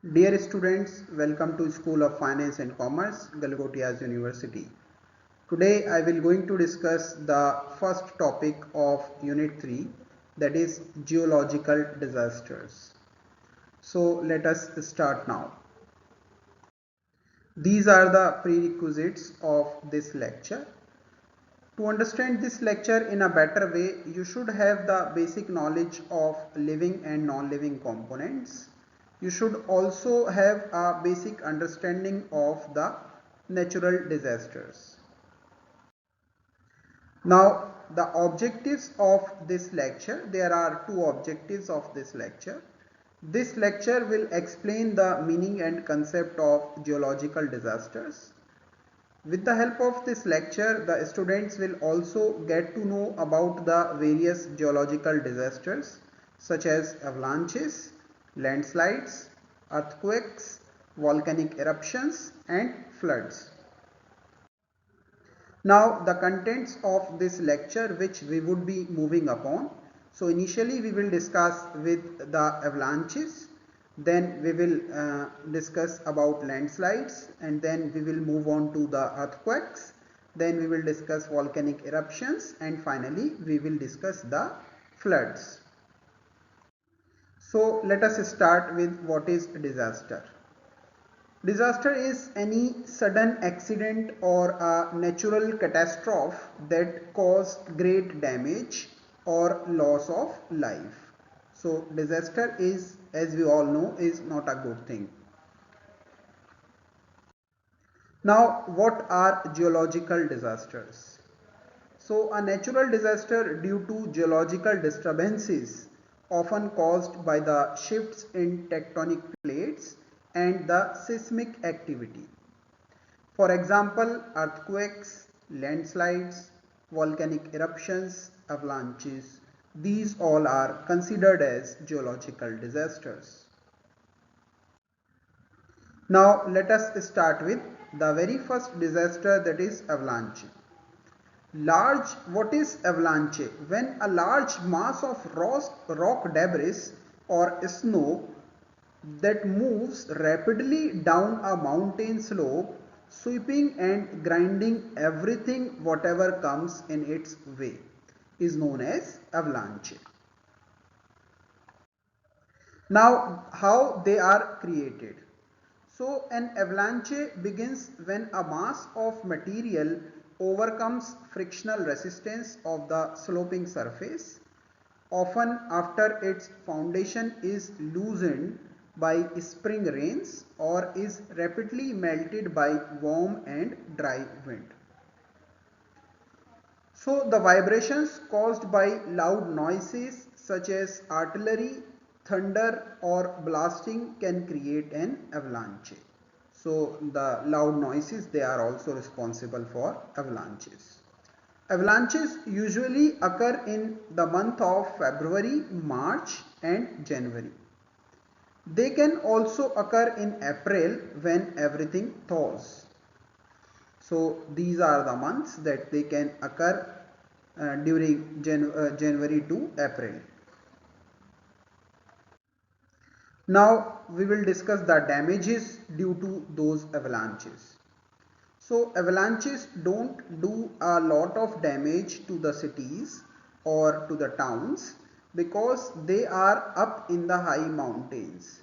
Dear students, welcome to School of Finance and Commerce, Galgotias University. Today I will going to discuss the first topic of Unit 3, that is geological disasters. So let us start now. These are the prerequisites of this lecture. To understand this lecture in a better way, you should have the basic knowledge of living and non-living components. You should also have a basic understanding of the natural disasters. Now, the objectives of this lecture, there are two objectives of this lecture. This lecture will explain the meaning and concept of geological disasters. With the help of this lecture, the students will also get to know about the various geological disasters such as avalanches, landslides, earthquakes, volcanic eruptions and floods. Now the contents of this lecture which we would be moving upon. So initially we will discuss with the avalanches, then we will discuss about landslides, and then we will move on to the earthquakes, then we will discuss volcanic eruptions, and finally we will discuss the floods. So let us start with what is disaster. Disaster is any sudden accident or a natural catastrophe that cause great damage or loss of life. So disaster is, as we all know, is not a good thing. Now what are geological disasters? So a natural disaster due to geological disturbances often caused by the shifts in tectonic plates and the seismic activity. For example, earthquakes, landslides, volcanic eruptions, avalanches, these all are considered as geological disasters. Now let us start with the very first disaster, that is avalanche. What is avalanche? When a large mass of rock debris or snow that moves rapidly down a mountain slope, sweeping and grinding everything whatever comes in its way, is known as avalanche. Now how they are created? So an avalanche begins when a mass of material overcomes frictional resistance of the sloping surface, often after its foundation is loosened by spring rains or is rapidly melted by warm and dry wind. So the vibrations caused by loud noises such as artillery, thunder or blasting can create an avalanche. So the loud noises, they are also responsible for avalanches. Avalanches usually occur in the month of February, March and January. They can also occur in April when everything thaws. So these are the months that they can occur during January to April. Now we will discuss the damages due to those avalanches. So avalanches don't do a lot of damage to the cities or to the towns because they are up in the high mountains.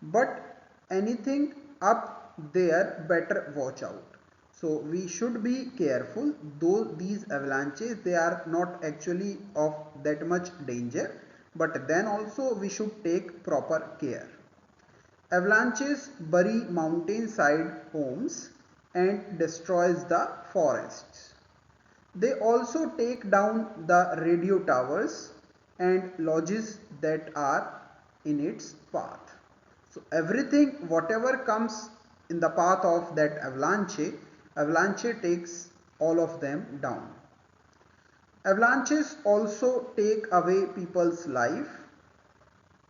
But anything up there, better watch out. So we should be careful, though these avalanches, they are not actually of that much danger, but then also we should take proper care. Avalanches bury mountainside homes and destroys the forests. They also take down the radio towers and lodges that are in its path. So everything whatever comes in the path of that avalanche takes all of them down. Avalanches also take away people's life,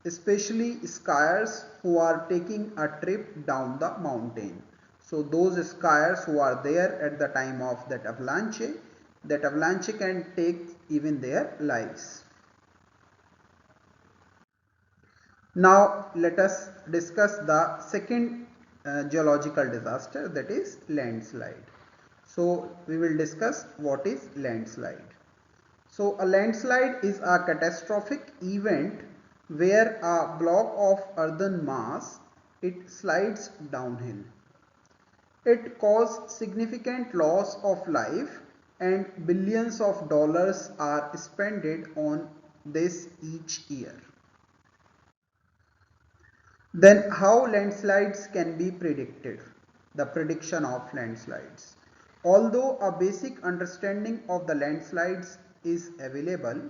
especially skiers who are taking a trip down the mountain. So those skiers who are there at the time of that avalanche can take even their lives. Now let us discuss the second geological disaster, that is landslide. So we will discuss what is landslide. So a landslide is a catastrophic event where a block of earthen mass it slides downhill. It caused significant loss of life and billions of dollars are spent on this each year. Then how landslides can be predicted? The prediction of landslides. Although a basic understanding of the landslides is available,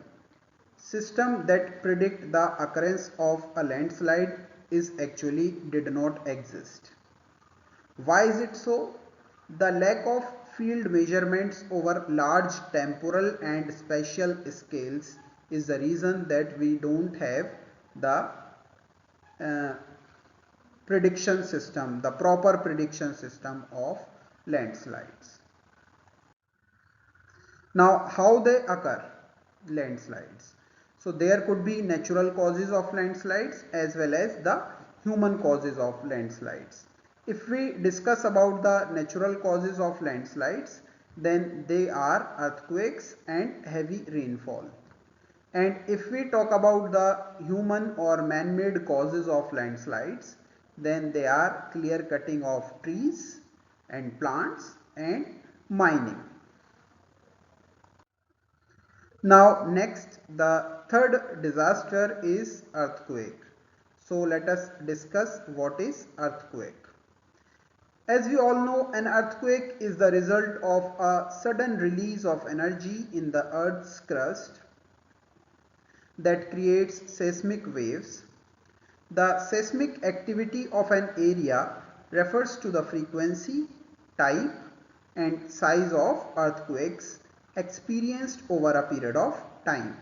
system that predict the occurrence of a landslide is actually did not exist. Why is it so? The lack of field measurements over large temporal and spatial scales is the reason that we don't have the uh, prediction system, the proper prediction system of landslides. Now, how they occur? Landslides. So, there could be natural causes of landslides as well as the human causes of landslides. If we discuss about the natural causes of landslides, then they are earthquakes and heavy rainfall. And if we talk about the human or man-made causes of landslides, then they are clear cutting of trees and plants and mining. Now next, the third disaster is earthquake. So let us discuss what is earthquake. As we all know, an earthquake is the result of a sudden release of energy in the earth's crust that creates seismic waves. The seismic activity of an area refers to the frequency, type, and size of earthquakes experienced over a period of time.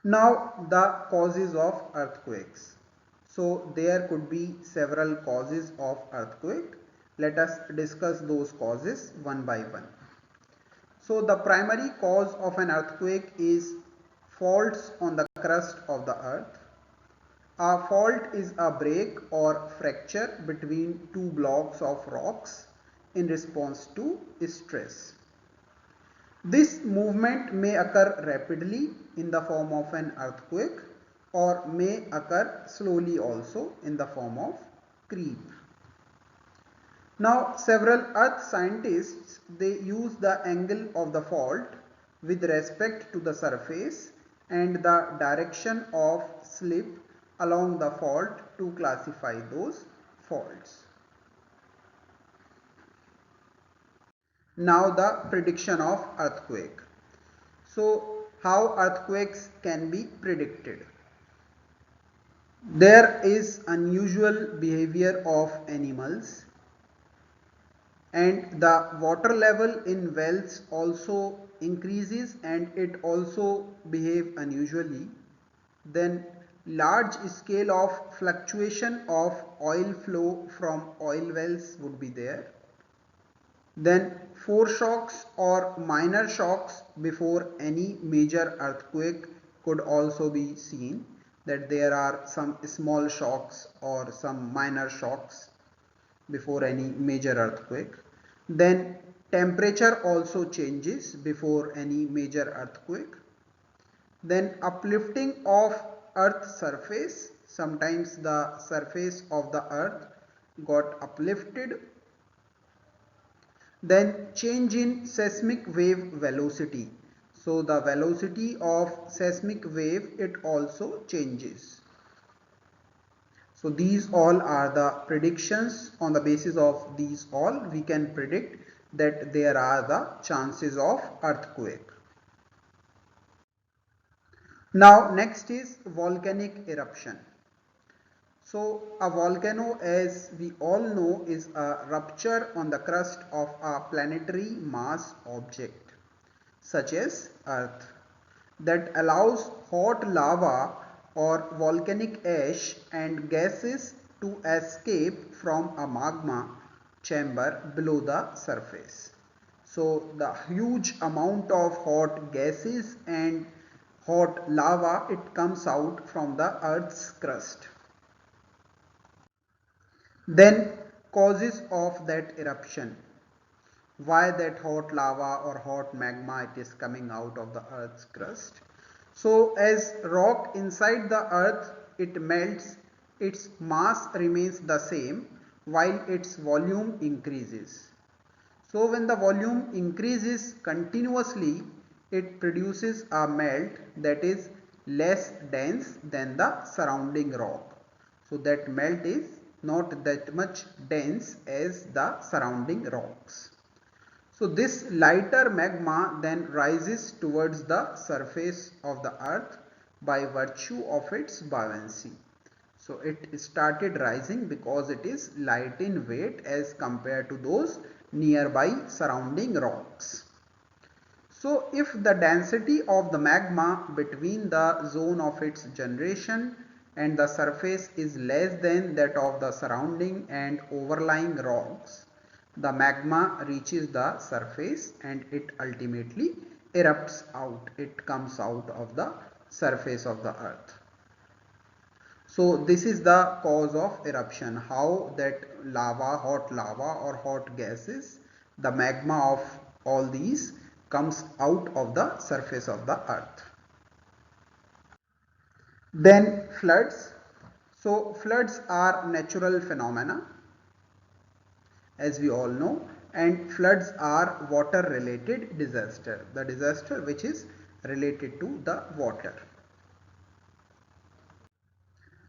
Now the causes of earthquakes. So there could be several causes of earthquake. Let us discuss those causes one by one. So the primary cause of an earthquake is faults on the crust of the earth. A fault is a break or fracture between two blocks of rocks in response to stress. This movement may occur rapidly in the form of an earthquake or may occur slowly also in the form of creep. Now several earth scientists they use the angle of the fault with respect to the surface and the direction of slip along the fault to classify those faults. Now the prediction of earthquake. So how earthquakes can be predicted? There is unusual behavior of animals and the water level in wells also increases and it also behave unusually. Then large scale of fluctuation of oil flow from oil wells would be there. Then foreshocks or minor shocks before any major earthquake could also be seen, that there are some small shocks or some minor shocks before any major earthquake. Then temperature also changes before any major earthquake. Then uplifting of earth surface, sometimes the surface of the earth got uplifted. Then change in seismic wave velocity. So the velocity of seismic wave it also changes. So these all are the predictions. On the basis of these all we can predict that there are the chances of earthquake. Now next is volcanic eruption. So a volcano, as we all know, is a rupture on the crust of a planetary mass object such as Earth that allows hot lava or volcanic ash and gases to escape from a magma chamber below the surface. So the huge amount of hot gases and hot lava, it comes out from the earth's crust. Then causes of that eruption. Why that hot lava or hot magma it is coming out of the earth's crust? So as rock inside the earth it melts, its mass remains the same while its volume increases. So when the volume increases continuously, it produces a melt that is less dense than the surrounding rock. So that melt is not that much dense as the surrounding rocks. So this lighter magma then rises towards the surface of the earth by virtue of its buoyancy. So it started rising because it is light in weight as compared to those nearby surrounding rocks. So if the density of the magma between the zone of its generation and the surface is less than that of the surrounding and overlying rocks, the magma reaches the surface and it ultimately erupts out. It comes out of the surface of the earth. So this is the cause of eruption, how that lava, hot lava or hot gases, the magma of all these comes out of the surface of the earth. Then floods. So floods are natural phenomena as we all know, and floods are water related disaster, the disaster which is related to the water.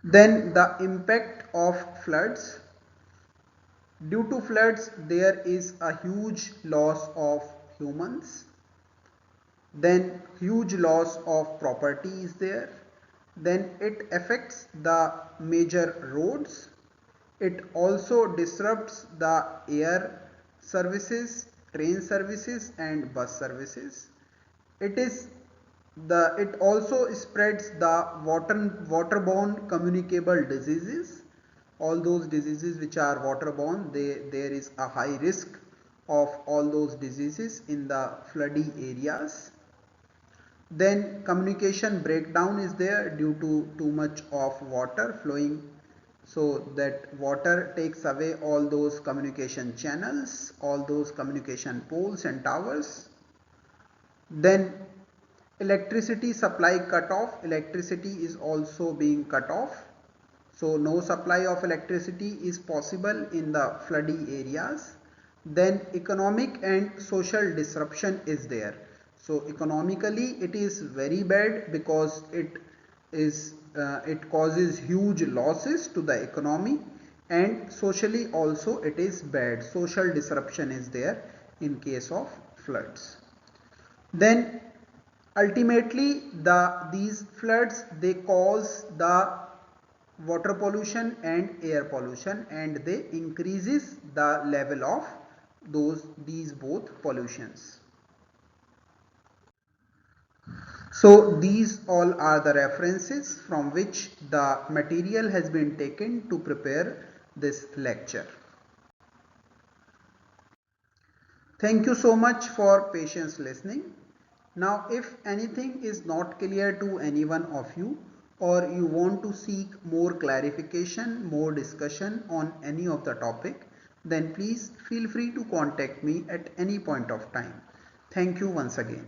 Then the impact of floods. Due to floods, there is a huge loss of humans, then huge loss of property is there, then it affects the major roads, it also disrupts the air services, train services and bus services. It also spreads the waterborne communicable diseases. All those diseases which are waterborne, there is a high risk of all those diseases in the floody areas. Then communication breakdown is there due to too much of water flowing, so that water takes away all those communication channels, all those communication poles and towers. Then electricity supply cut off, electricity is also being cut off, so no supply of electricity is possible in the floody areas. Then economic and social disruption is there. So economically it is very bad because it causes huge losses to the economy, and socially also it is bad. Social disruption is there in case of floods. Then ultimately these floods they cause the water pollution and air pollution, and they increases the level of these both pollutions. So these all are the references from which the material has been taken to prepare this lecture. Thank you so much for patience listening. Now if anything is not clear to any one of you, or you want to seek more clarification, more discussion on any of the topic, then please feel free to contact me at any point of time. Thank you once again.